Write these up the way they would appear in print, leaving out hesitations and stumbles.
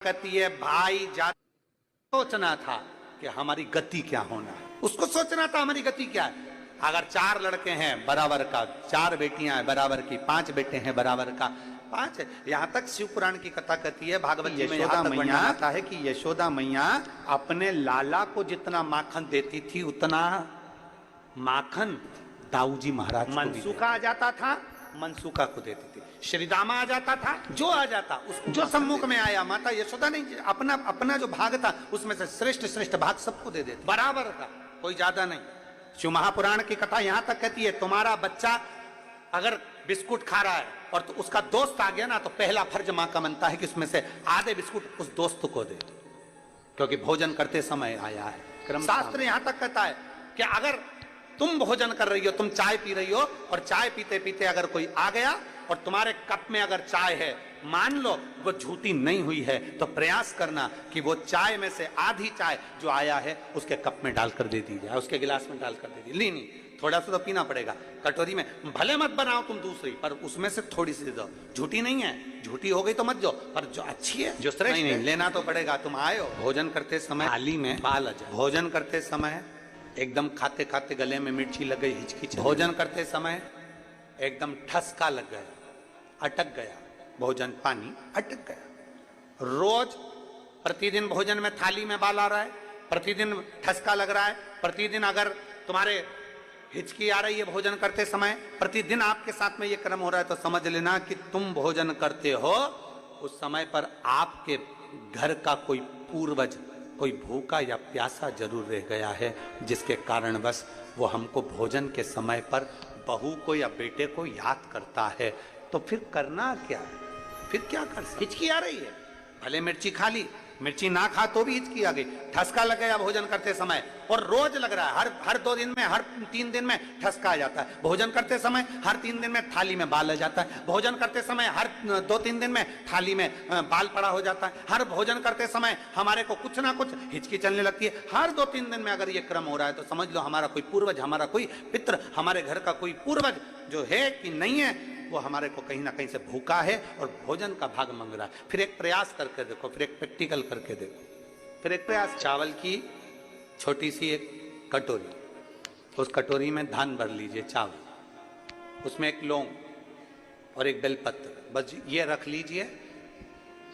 कहती है भाई जा सोचना था कि हमारी गति क्या होना है, उसको सोचना था हमारी गति क्या है। अगर 4 लड़के हैं बराबर का, 4 बेटियां हैं बराबर की, 5 बेटे हैं बराबर का, 5 यहाँ तक शिव पुराण की कथा कहती है, भागवत जी में यहाँ तक वर्णन आता है कि यशोदा मैया अपने लाला को जितना माखन देती थी उतना माखन दाऊजी महाराज मनसूखा आ जाता था, मनसूखा को देती थी। श्रीदामा आ जाता था, जो आ जाता उसको, जो सम्मुख में आया माता यशोदा नहीं अपना अपना जो भाग था उसमें से श्रेष्ठ श्रेष्ठ भाग सबको दे देते, बराबर का, कोई ज्यादा नहीं। शिव महापुराण की कथा यहां तक कहती है तुम्हारा बच्चा अगर बिस्कुट खा रहा है और तो उसका दोस्त आ गया ना, तो पहला फर्ज मां का बनता है कि उसमें से आधे बिस्कुट उस दोस्त को दे, क्योंकि भोजन करते समय आया है। शास्त्र यहां तक कहता है कि अगर तुम भोजन कर रही हो, तुम चाय पी रही हो और चाय पीते पीते अगर कोई आ गया और तुम्हारे कप में अगर चाय है, मान लो वो झूठी नहीं हुई है, तो प्रयास करना कि वो चाय में से आधी चाय जो आया है उसके कप में डालकर दे दी जाए, उसके गिलास में डालकर दे दी। ली नहीं, थोड़ा सा तो पीना पड़ेगा कटोरी में, भले मत बनाओ तुम दूसरी, पर उसमें से थोड़ी सी दो। झूठी नहीं है, झूठी हो गई तो मत जो, पर जो अच्छी है, जो श्रेष्ठ नहीं लेना तो पड़ेगा। तुम आए हो भोजन करते समय थाली में बाल आ जाए, भोजन करते समय एकदम खाते खाते गले में मिर्ची लग गई, हिचकी, भोजन करते समय एकदम ठसका लग गया, अटक गया भोजन, पानी अटक गया। रोज प्रतिदिन भोजन में थाली में बाल आ रहा है, प्रतिदिन ठसका लग रहा है, प्रतिदिन अगर तुम्हारे हिचकी आ रही है भोजन करते समय, प्रतिदिन आपके साथ में ये क्रम हो रहा है, तो समझ लेना कि तुम भोजन करते हो उस समय पर आपके घर का कोई पूर्वज कोई भूखा या प्यासा जरूर रह गया है, जिसके कारण बस वो हमको भोजन के समय पर बहू को या बेटे को याद करता है। तो फिर करना क्या है, फिर क्या कर सकते। हिचकी आ रही है, भले मिर्ची खा ली, मिर्ची ना खा तो भी हिचकी आ गई, ठसका लग गया भोजन करते समय, और रोज लग रहा है, हर 2 दिन में, हर 3 दिन में ठसका आ जाता है। भोजन करते समय हर 3 दिन में थाली में बाल आ जाता है, भोजन करते समय हर 2-3 दिन में थाली में बाल पड़ा हो जाता है, हर भोजन करते समय हमारे को कुछ ना कुछ हिचकी चलने लगती है। हर 2-3 दिन में अगर ये क्रम हो रहा है तो समझ लो हमारा कोई पूर्वज, हमारा कोई पितृ, हमारे घर का कोई पूर्वज जो है कि नहीं है, वो हमारे को कहीं ना कहीं से भूखा है और भोजन का भाग मांग रहा है। फिर एक प्रयास करके देखो, फिर एक प्रैक्टिकल करके देखो, फिर एक प्रयास। चावल की छोटी सी एक कटोरी, उस कटोरी में धान भर लीजिए चावल, उसमें एक लौंग और एक बेलपत्र, बस ये रख लीजिए।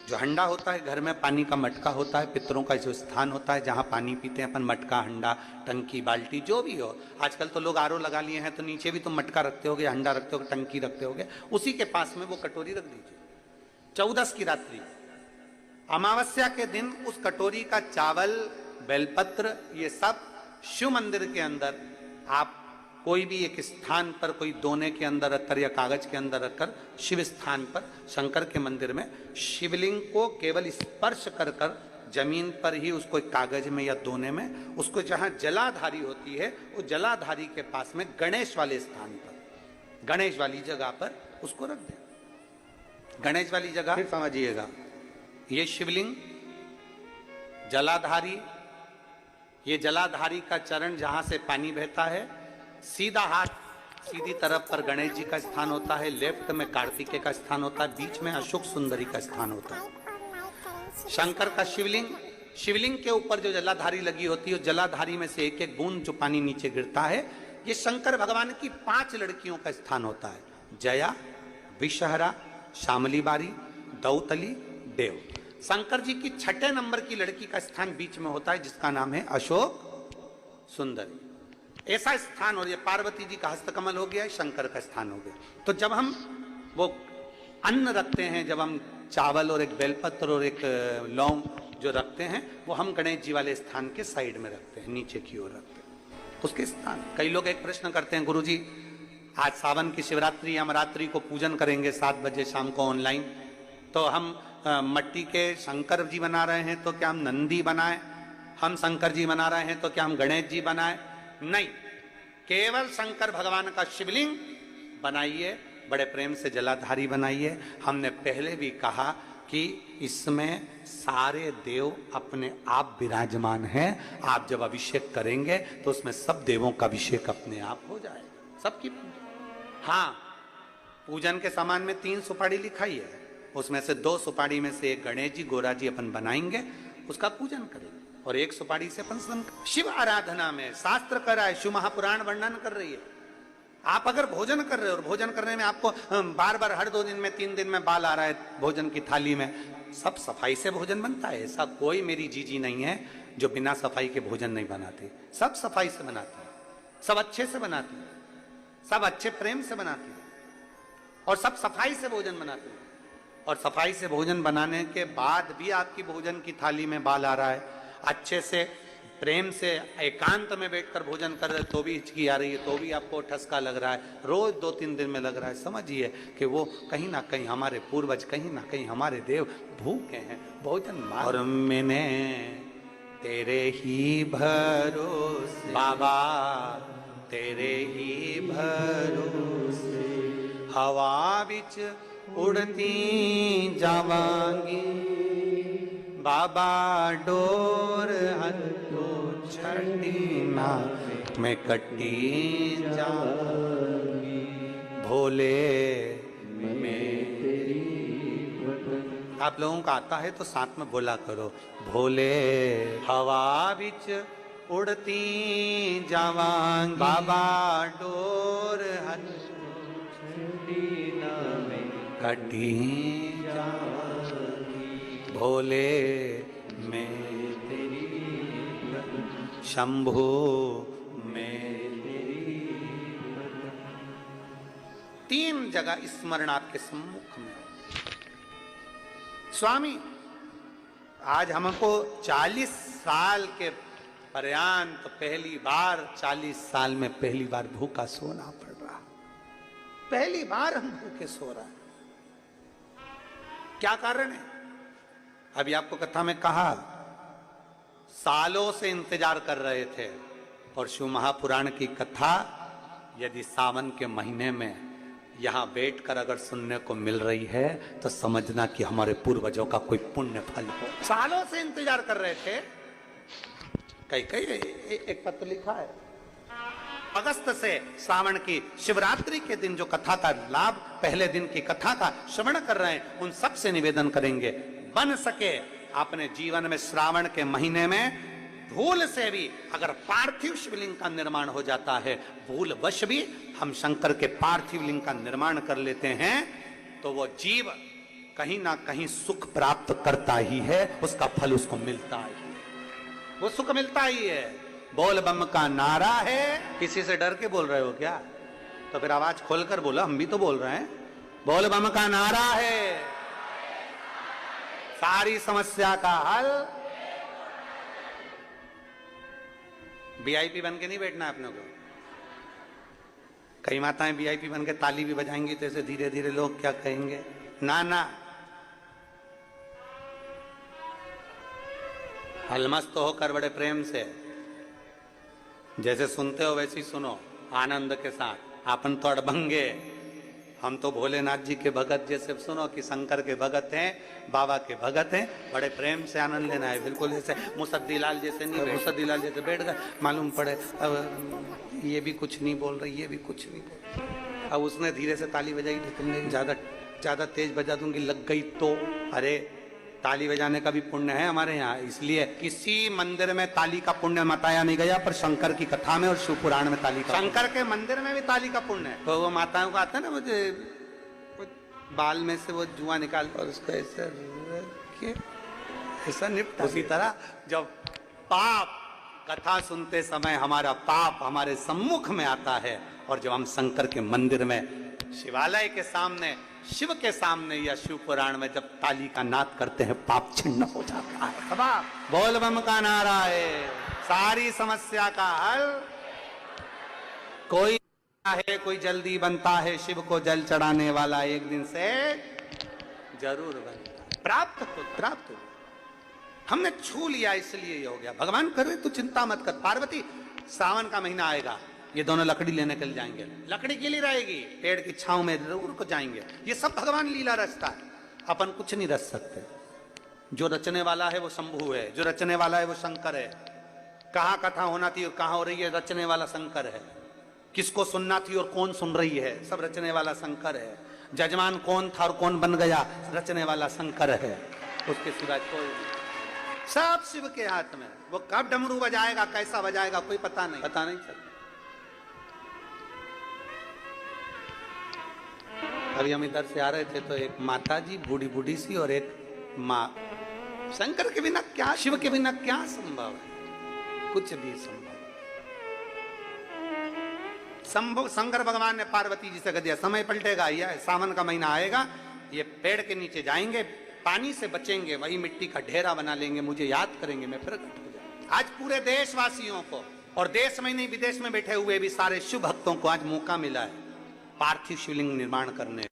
जो हंडा होता है घर में, पानी का मटका होता है, पितरों का जो स्थान होता है जहाँ पानी पीते हैं अपन, मटका, हंडा, टंकी, बाल्टी, जो भी हो। आजकल तो लोग आरओ लगा लिए हैं, तो नीचे भी तुम मटका रखते होगे, हंडा रखते होगे, टंकी रखते होगे, उसी के पास में वो कटोरी रख दीजिए। 14 की रात्रि, अमावस्या के दिन उस कटोरी का चावल, बेलपत्र, ये सब शिव मंदिर के अंदर आप कोई भी एक स्थान पर, कोई दोने के अंदर रखकर या कागज के अंदर रखकर, शिव स्थान पर, शंकर के मंदिर में शिवलिंग को केवल स्पर्श कर कर जमीन पर ही उसको एक कागज में या दोने में, उसको जहां जलाधारी होती है वो जलाधारी के पास में गणेश वाले स्थान पर, गणेश वाली जगह पर उसको रख दें। गणेश वाली जगह फिर समझिएगा, ये शिवलिंग, जलाधारी, ये जलाधारी का चरण जहां से पानी बहता है, सीधा हाथ सीधी तरफ पर गणेश जी का स्थान होता है, लेफ्ट में कार्तिकेय का स्थान होता है, बीच में अशोक सुंदरी का स्थान होता है। शंकर का शिवलिंग, शिवलिंग के ऊपर जो जलाधारी लगी होती है, जलाधारी में से एक एक बूंद जो पानी नीचे गिरता है, ये शंकर भगवान की 5 लड़कियों का स्थान होता है, जया, विषहरा, शामली बारी, दौतली, देव। शंकर जी की 6ठे नंबर की लड़की का स्थान बीच में होता है, जिसका नाम है अशोक सुंदरी। ऐसा स्थान, और ये पार्वती जी का हस्तकमल हो गया, शंकर का स्थान हो गया। तो जब हम वो अन्न रखते हैं, जब हम चावल और एक बेलपत्र और एक लौंग जो रखते हैं, वो हम गणेश जी वाले स्थान के साइड में रखते हैं, नीचे की ओर रखते हैं उसके स्थान। कई लोग एक प्रश्न करते हैं, गुरुजी आज सावन की शिवरात्रि, हम रात्रि को पूजन करेंगे 7 बजे शाम को ऑनलाइन, तो हम मट्टी के शंकर जी बना रहे हैं, तो क्या हम नंदी बनाएं? हम शंकर जी बना रहे हैं तो क्या हम गणेश जी बनाएं? नहीं, केवल शंकर भगवान का शिवलिंग बनाइए, बड़े प्रेम से जलाधारी बनाइए। हमने पहले भी कहा कि इसमें सारे देव अपने आप विराजमान हैं। आप जब अभिषेक करेंगे तो उसमें सब देवों का अभिषेक अपने आप हो जाएगा, सबकी। हाँ, पूजन के सामान में 3 सुपारी लिखाई है, उसमें से 2 सुपारी में से एक गणेश जी गोरा जी अपन बनाएंगे, उसका पूजन करेंगे, और 1 सुपारी से अपन शिव आराधना में शास्त्र कर रहा है, शिव महापुराण वर्णन कर रही है। आप अगर भोजन कर रहे हो और भोजन करने में आपको बार बार हर 2 दिन में 3 दिन में बाल आ रहा है भोजन की थाली में, सब सफाई से भोजन बनता है। ऐसा कोई मेरी जीजी नहीं है जो बिना सफाई के भोजन नहीं बनाती, सब सफाई से बनाती है, सब अच्छे से बनाती है, सब अच्छे प्रेम से बनाती है, और सब सफाई से भोजन बनाती है। और सफाई से भोजन बनाने के बाद भी आपकी भोजन की थाली में बाल आ रहा है, अच्छे से प्रेम से एकांत में बैठकर भोजन कर रहे तो भी हिचकी आ रही है, तो भी आपको ठसका लग रहा है, रोज 2-3 दिन में लग रहा है, समझिए कि वो कहीं ना कहीं हमारे पूर्वज, कहीं ना कहीं हमारे देव भूखे हैं, भोजन मांग। और मैंने तेरे ही भरोसे बाबा, तेरे ही भरोसे हवा बिच उड़ती जावांगी, बाबा डोर हथो छड़ी ना मैं कटी जाऊंगी, भोले मैं तेरी। आप लोगों का आता है तो साथ में बोला करो, भोले हवा बिच उड़ती जावांगी, बाबा डोर हथो छड़ी ना मैं कटी जाऊंगी, भोले मैं तेरी, शंभु मैं तेरी। 3 जगह स्मरण आपके सम्मुख में। स्वामी आज हमको 40 साल के पर्यंत तो पहली बार 40 साल में पहली बार भूखा सोना पड़ रहा, पहली बार हम भूखे सो रहे हैं। क्या कारण है? अभी आपको कथा में कहा, सालों से इंतजार कर रहे थे, और शिव महापुराण की कथा यदि सावन के महीने में यहां बैठकर अगर सुनने को मिल रही है तो समझना कि हमारे पूर्वजों का कोई पुण्य फल हो। सालों से इंतजार कर रहे थे। कई एक पत्र लिखा है, अगस्त से श्रावण की शिवरात्रि के दिन जो कथा का लाभ, पहले दिन की कथा का श्रवण कर रहे हैं, उन सब से निवेदन करेंगे, बन सके अपने जीवन में श्रावण के महीने में भूल से भी अगर पार्थिव शिवलिंग का निर्माण हो जाता है, भूल वश भी हम शंकर के पार्थिव लिंग का निर्माण कर लेते हैं, तो वो जीव कहीं ना कहीं सुख प्राप्त करता ही है, उसका फल उसको मिलता ही है, वो सुख मिलता ही है। बोल बम का नारा है। किसी से डर के बोल रहे हो क्या? तो फिर आवाज खोलकर बोलो, हम भी तो बोल रहे हैं। बोल बम का नारा है, सारी समस्या का हल। वीआईपी बन के नहीं बैठना अपने को। कई माताएं वीआईपी बन के ताली भी बजाएंगी तो ऐसे धीरे धीरे लोग क्या कहेंगे, ना ना, अलमस्त होकर बड़े प्रेम से जैसे सुनते हो वैसे ही सुनो, आनंद के साथ। आपन तो अड़भंगे, हम तो भोलेनाथ जी के भगत जैसे सुनो कि शंकर के भगत हैं, बाबा के भगत हैं, बड़े प्रेम से आनंद लेना है। बिल्कुल जैसे मुसद्दीलाल जैसे नहीं, मुसद्दीलाल जैसे बैठ गए, मालूम पड़े अब ये भी कुछ नहीं बोल रही, ये भी कुछ नहीं बोल रही। अब उसने धीरे से ताली बजाई, तुमने ज्यादा तेज बजा दूंगी, लग गई तो। अरे ताली बजाने का भी पुण्य है हमारे यहाँ, इसलिए किसी मंदिर में ताली का पुण्य बताया नहीं गया, पर शंकर की कथा में और शिव पुराण में ताली का, शंकर के मंदिर में भी ताली का पुण्य है। तो वो माताओं को आता है ना, मुझे बाल में से वो जुआ निकाल और उसको ऐसा निपटा। उसी तरह जब पाप कथा सुनते समय हमारा पाप हमारे सम्मुख में आता है, और जब हम शंकर के मंदिर में, शिवालय के सामने, शिव के सामने या शिव पुराण में जब ताली का नाद करते हैं, पाप छिन्न हो जाता है। सबा बोल बम का नारा है, सारी समस्या का हल। कोई है, कोई जल्दी बनता है, शिव को जल चढ़ाने वाला एक दिन से जरूर बनता, प्राप्त हो। हमने छू लिया इसलिए ये हो गया। भगवान कर रहे, तू चिंता मत कर। पार्वती, सावन का महीना आएगा, ये दोनों लकड़ी लेने के लिए जाएंगे, लकड़ी के लिए रहेगी, पेड़ की छांव में जरूर को जाएंगे। ये सब भगवान लीला रचता है, अपन कुछ नहीं रच सकते। जो रचने वाला है वो शंभु है, जो रचने वाला है वो शंकर है। कहाँ कथा होना थी और कहाँ हो रही है, रचने वाला शंकर है। किसको सुनना थी और कौन सुन रही है, सब रचने वाला शंकर है। जजमान कौन था और कौन बन गया, रचने वाला शंकर है, उसके सिवा कोई नहीं। सब शिव के हाथ में। वो कब डमरू बजाएगा, कैसा बजाएगा, कोई पता नहीं चलता। अभी हम इधर से आ रहे थे तो एक माता जी बूढ़ी बूढ़ी सी और एक माँ, शंकर के बिना क्या, शिव के बिना क्या संभव है, कुछ भी संभव। शंकर भगवान ने पार्वती जी से कह दिया समय पलटेगा, यह सावन का महीना आएगा, ये पेड़ के नीचे जाएंगे, पानी से बचेंगे, वही मिट्टी का ढेरा बना लेंगे, मुझे याद करेंगे, मैं प्रकट हो जाऊंगा। आज पूरे देशवासियों को, और देश में नहीं विदेश में बैठे हुए भी सारे शिव भक्तों को आज मौका मिला है पार्थिव शिवलिंग निर्माण करने।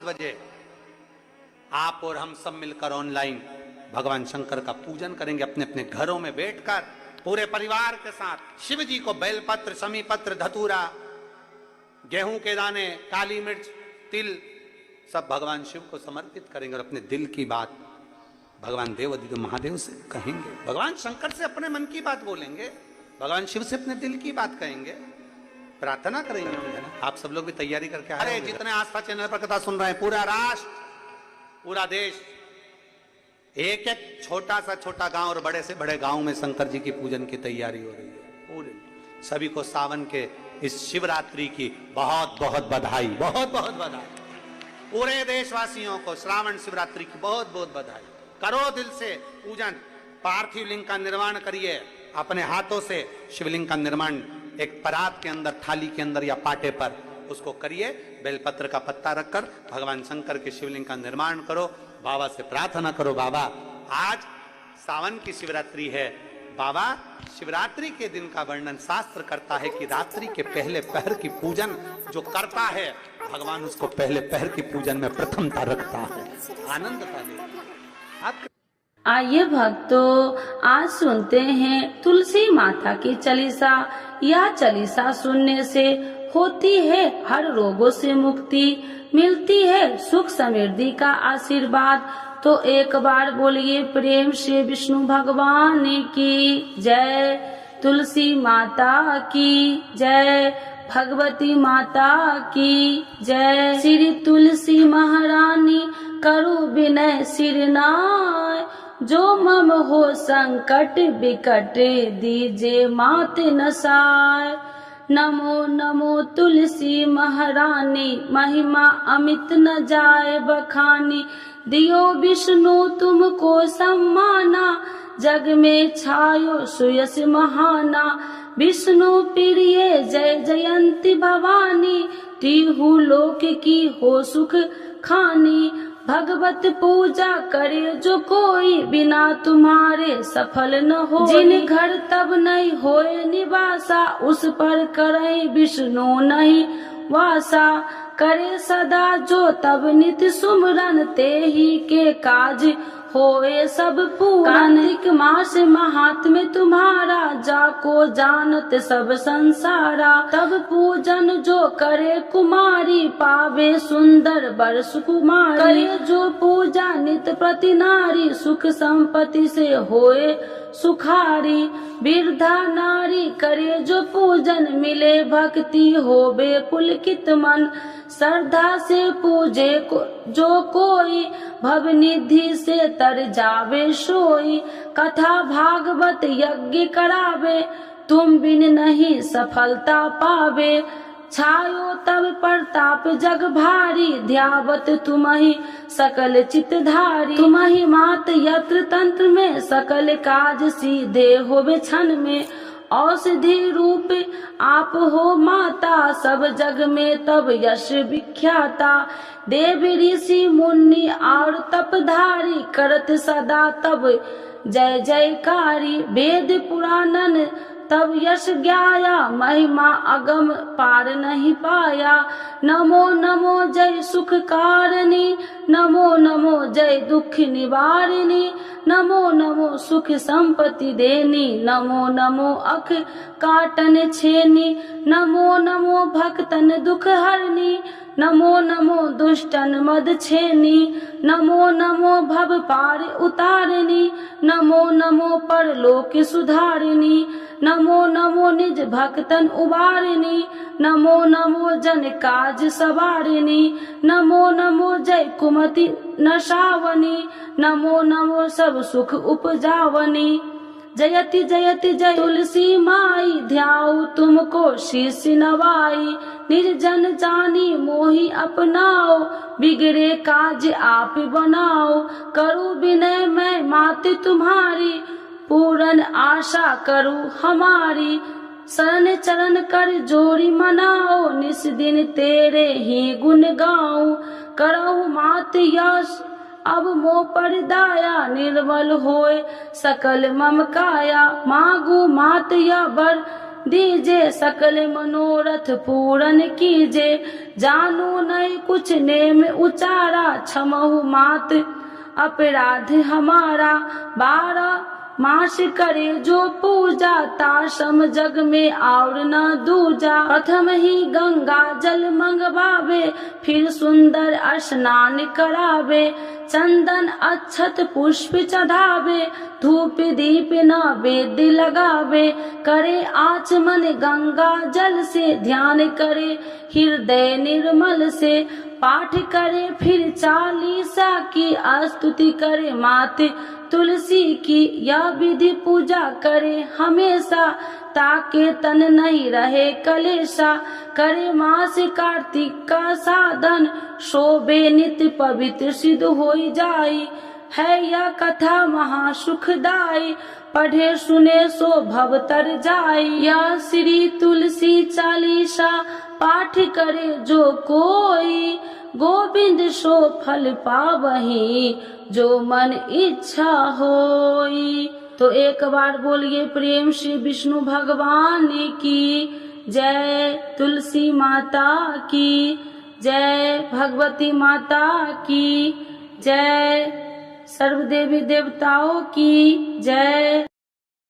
वजह आप और हम सब मिलकर ऑनलाइन भगवान शंकर का पूजन करेंगे, अपने अपने घरों में बैठकर पूरे परिवार के साथ। शिव जी को बेलपत्र, समी पत्र, धतूरा, गेहूं के दाने, काली मिर्च, तिल सब भगवान शिव को समर्पित करेंगे और अपने दिल की बात भगवान देवाधिदेव महादेव से कहेंगे। भगवान शंकर से अपने मन की बात बोलेंगे, भगवान शिव से अपने दिल की बात कहेंगे, प्रार्थना करेंगे। आप सब लोग भी तैयारी करके, अरे जितने आस्था चैनल पर कथा सुन रहे हैं, पूरा राष्ट्र, पूरा देश, एक एक छोटा सा छोटा गांव और बड़े से बड़े गांव में शंकर जी की पूजन की तैयारी हो रही है। पूरे सभी को सावन के इस शिवरात्रि की बहुत बहुत बधाई, बहुत बहुत बधाई। पूरे देशवासियों को श्रावण शिवरात्रि की बहुत बहुत बधाई। करो दिल से पूजन, पार्थिव लिंग का निर्माण करिए अपने हाथों से। शिवलिंग का निर्माण एक परात के अंदर, थाली के अंदर या पाटे पर उसको करिए, बेलपत्र का पत्ता रखकर भगवान शंकर के शिवलिंग का निर्माण करो। बाबा से प्रार्थना करो, बाबा आज सावन की शिवरात्रि है, बाबा शिवरात्रि के दिन का वर्णन शास्त्र करता है कि रात्रि के पहले पहर की पूजन जो करता है भगवान उसको पहले पहर की पूजन में प्रथमता रखता है, आनंद का। आइए भक्तों, आज सुनते हैं तुलसी माता की चालीसा। यह चालीसा सुनने से होती है हर रोगों से मुक्ति, मिलती है सुख समृद्धि का आशीर्वाद। तो एक बार बोलिए प्रेम से विष्णु भगवान की जय, तुलसी माता की जय, भगवती माता की जय। श्री तुलसी महारानी करो विनय सिरनाय, जो मम हो संकट विकट दीजे मात नसाय। नमो नमो तुलसी महारानी, महिमा अमित न जाए बखानी। दियो विष्णु तुमको सम्माना, जग में छायो सुयस महाना। विष्णु प्रिय जय जयंती भवानी, तिहु लोक की हो सुख खानी। भगवत पूजा करे जो कोई, बिना तुम्हारे सफल न हो। जिन घर तब नहीं होए निवासा, उस पर करे विष्णु नहीं वासा। करे सदा जो तब नित सुमरन, ते ही के काज होए सब पूरन। कार्तिक मास महात्म्य तुम्हारा, जाको जानत सब संसारा। तब पूजन जो करे कुमारी, पावे सुंदर वर सुकुमारी। करे जो पूजा नित प्रति नारी, सुख संपत्ति से होए सुखारी। वृद्धा नारी करे जो पूजन, मिले भक्ति होवे पुलकित मन। श्रद्धा से पूजे जो कोई, भव निधि से तर जावे सोई। कथा भागवत यज्ञ करावे, तुम बिन नहीं सफलता पावे। छायो तब प्रताप जग भारी, ध्यावत तुम्हि सकल चितधारी। तुम्हि मात यत्र तंत्र में, सकल काज सीधे होवे क्षण में। औषधि रूप आप हो माता, सब जग में तब यश विख्याता। देव ऋषि मुनि और तपधारी, करत सदा तब जय जयकारी। वेद पुराणन तब यश ज्ञाया, महिमा अगम पार नहीं पाया। नमो नमो जय सुख कारिणी, नमो नमो जय दुख निवारिणी। नमो नमो सुख संपत्ति देनी, नमो नमो अख काटन छेनी। नमो नमो भक्तन दुख हरनी, नमो नमो दुष्टन मद छेनी। नमो नमो भव पार उतारिणी, नमो नमो परलोक सुधारिणी। नमो नमो निज भक्तन उबारिनी, नमो नमो जन काज सवारिनी, नमो नमो जय कुमति नशावनी, नमो नमो सब सुख उपजावनी। जयति जयति जय तुलसी माई, ध्याऊ तुमको शीश नवाई, निर्जन जानी मोहि अपनाओ, बिगड़े काज आप बनाओ। करूँ विनय मैं माते तुम्हारी, पूरन आशा करूँ हमारी, शरण चरण कर जोड़ी मनाओ, निस दिन तेरे ही गुण गाऊं। करहु मात यश अब मोह पर दाया, निर्मल होए सकल मम काया। मांगू मात या वर दीजे, सकल मनोरथ पूरन कीजे। जानू नहीं कुछ नेम उचारा, क्षमहु मात अपराध हमारा। 12 मास करे जो पूजा, ताशम जग में और न दूजा। प्रथम ही गंगा जल मंगवावे, फिर सुंदर स्नान करावे। चंदन अक्षत पुष्प चढ़ावे, धूप दीप नैवेद्य लगावे। करे आचमन गंगा जल से, ध्यान करे हृदय निर्मल से। पाठ करे फिर 40 की, स्तुति करे माते तुलसी की। यह विधि पूजा करे हमेशा, ताके तन नहीं रहे कलेशा। करे मास कार्तिक का साधन, शोभे नित्य पवित्र सिद्ध होई जाई। है यह कथा महासुखदाई, पढ़े सुने सो भव तर जाई। यह श्री तुलसी चालीसा, पाठ करे जो कोई। गोविंद सो फल पावही, जो मन इच्छा होई। तो एक बार बोलिए प्रेम से विष्णु भगवान की जय, तुलसी माता की जय, भगवती माता की जय, सर्व देवी देवताओं की जय।